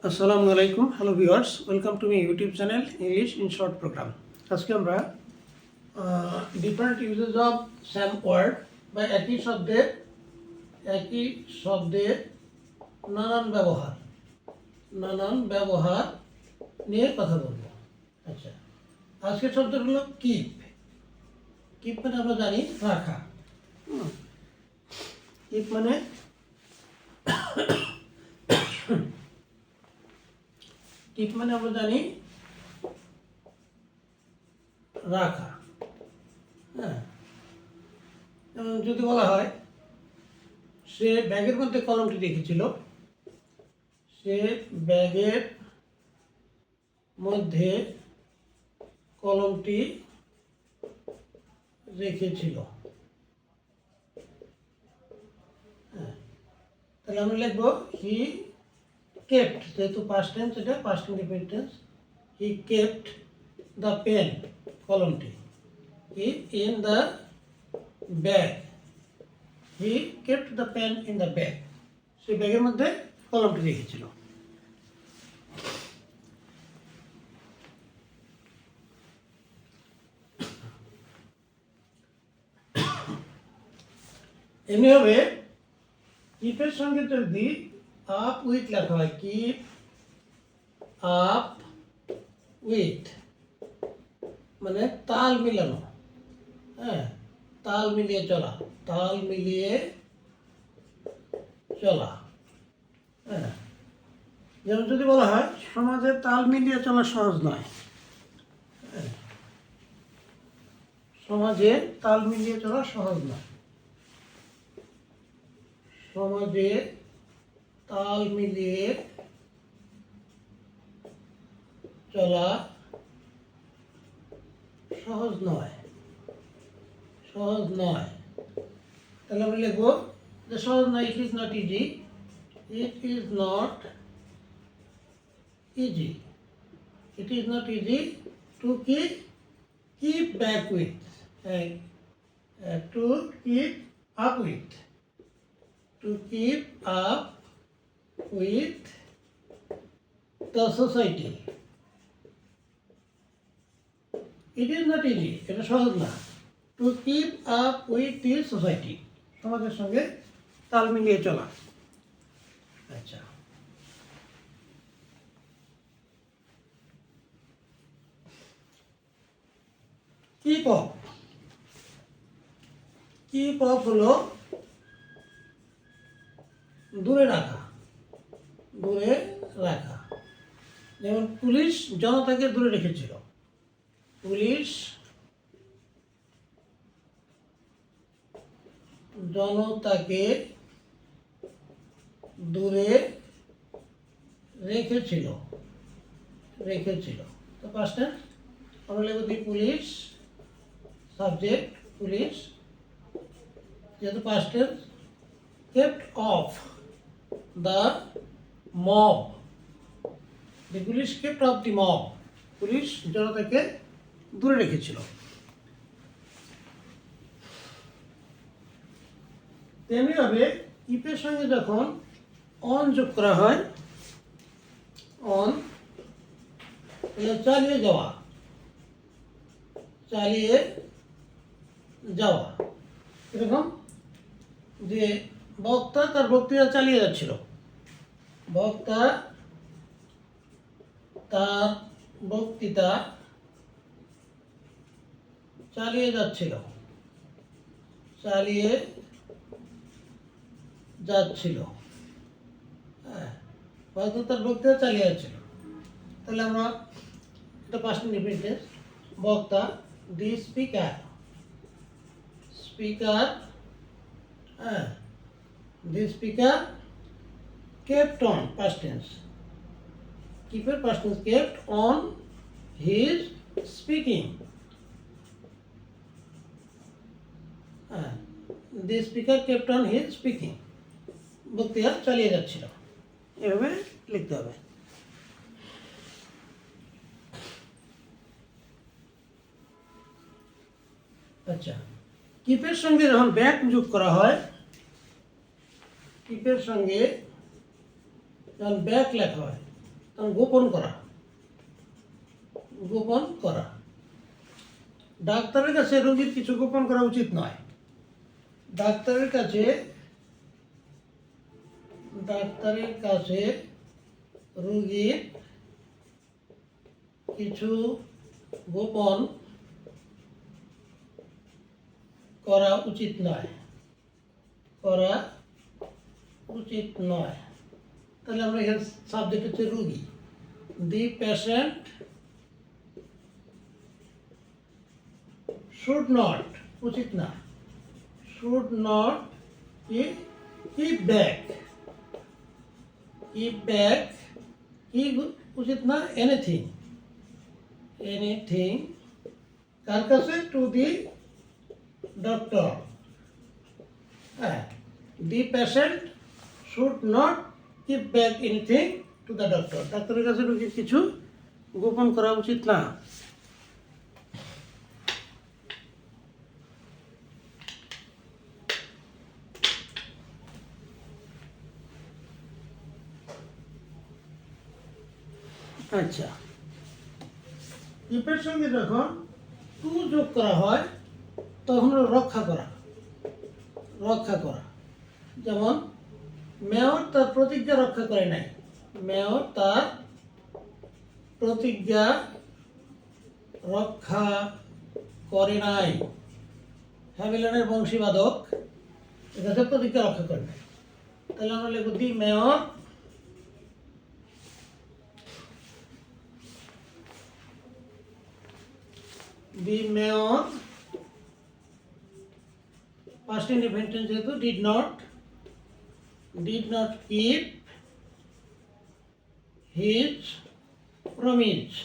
আসসালামু আলাইকুম, hello viewers, welcome to my YouTube channel English in short program. আজকে আমরা different uses of same word বা একই শব্দের নানান ব্যবহার নিয়ে কথা বলবো। আচ্ছা, আজকের শব্দ হলো কিপ। কিপ মানে আমরা জানি রাখা। কিপ মানে আমরা জানি রাখা। হ্যাঁ, যদি বলা হয় সে ব্যাগের মধ্যে কলমটি রেখেছিল, সে ব্যাগের মধ্যে কলমটি রেখেছিল। হ্যাঁ, তাহলে আমরা লিখবো হি কেপ্ট, যেহেতু পাস্ট টেন্স, এটা past indefinite tense. He kept the pen, কলমটি, in the bag. He kept the pen in the bag, সে ব্যাগের মধ্যে কলমটি রেখেছিল। এমনিভাবে কিপের সঙ্গে যদি আপ উইথ লেখা হয়, কিপ আপ উইথ মানে তাল মিলানো। হ্যাঁ, তাল মিলিয়ে চলা। হ্যাঁ, যেমন যদি বলা হয় সমাজে তাল মিলিয়ে চলা সহজ নয়। হ্যাঁ, সমাজে তাল মিলিয়ে চলা সহজ নয়। সমাজে তাল মিলিয়ে চলা সহজ নয়। তাহলে আমরা লিখবো যে সহজ নয়, it is not easy. It is not easy to keep back with, to keep up with the society. It is not easy, এটা সহজ না। To keep up with the society, সমাজের সঙ্গে তাল মিলিয়ে চলা। আচ্ছা, কিপ অফ হলো দূরে রাখা। যেমন পুলিশ জনতাকে দূরে রেখেছিল। পুলিশ জনতাকে দূরে রেখেছিল। তো পাস্ট টেন্স আমরা লিখব দি পুলিশ, সাবজেক্ট পুলিশ, যেহেতু past tense, kept of the mob. The police kept of the mob, police জনতাকে দূরে রেখেছিল। তেমনিভাবে কিপের সঙ্গে যখন অন যোগ করা হয়, অন চালিয়ে যাওয়া। এরকম যে বক্তা তার বক্তৃতা চালিয়ে যাচ্ছিল, বক্তা তার বক্তৃতা চালিয়ে যাচ্ছিল। হ্যাঁ, বক্তা তার বক্তৃতা চালিয়ে যাচ্ছিল। তাহলে আমরা এটা পাস্ট ইনডিফিনিট টেন্স, বক্তা দি স্পিকার, হ্যাঁ, the speaker kept on, past tense, কিপের past tense kept on his speaking. হ্যাঁ, the speaker kept on his speaking, বক্তৃতা চালিয়ে যাচ্ছিল। এভাবে লিখতে হবে। আচ্ছা, কিপের সঙ্গে যখন ব্যাক যোগ করা হয়, কিপের সঙ্গে যখন ব্যাক লেখা হয়, তখন গোপন করা, গোপন করা। ডাক্তারের কাছে রোগীর কিছু গোপন করা উচিত নয়। ডাক্তারের কাছে রোগীর কিছু গোপন করা উচিত নয়, তাহলে আমরা এখানে সাবজেক্ট হচ্ছে রোগী। দি পেশেন্ট শুড নট, উচিত না, শুড নট keep back, কি উচিত না, এনিথিং কার কাছে, টু দি ডক্টর। হ্যাঁ, the patient should not keep back anything to the doctor. ডাক্তারের কাছে রোগীর কিছু গোপন করা উচিত না। আচ্ছা, কিপের সঙ্গে যখন টু যোগ করা হয় তখন হলো রক্ষা করা। যেমন মেয়র তার প্রতিজ্ঞা রক্ষা করে নাই, মেয়র তার প্রতিজ্ঞা রক্ষা করে নাই। হ্যামিলনের বংশীবাদক এটাতে প্রতিজ্ঞা রক্ষা করে নাই। তাহলে আমরা লিখব দি মেয়র past independent যেহেতু did not keep his promise.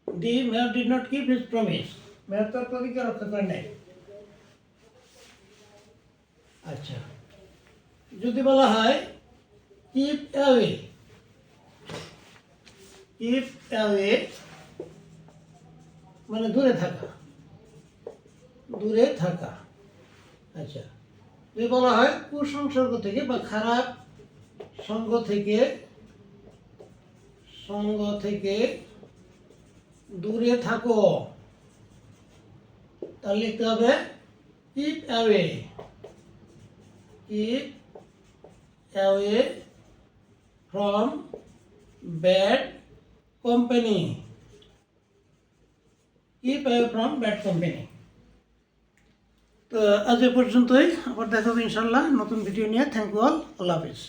The mayor did not keep his promise. Mayor তার প্রতিজ্ঞা রক্ষা করে নাই। আচ্ছা, যদি বলা হয় keep away মানে দূরে থাকা। আচ্ছা, যদি বলা হয় কুসংসর্গ থেকে বা খারাপ সঙ্গ থেকে দূরে থাকো, তাহলে লিখতে হবে keep away from bad company. Keep away from bad company. তো আজ এ পর্যন্তই, আবার দেখা হবে ইনশাল্লাহ নতুন ভিডিও নিয়ে। থ্যাংক ইউ অল, আল্লাহ হাফিজ।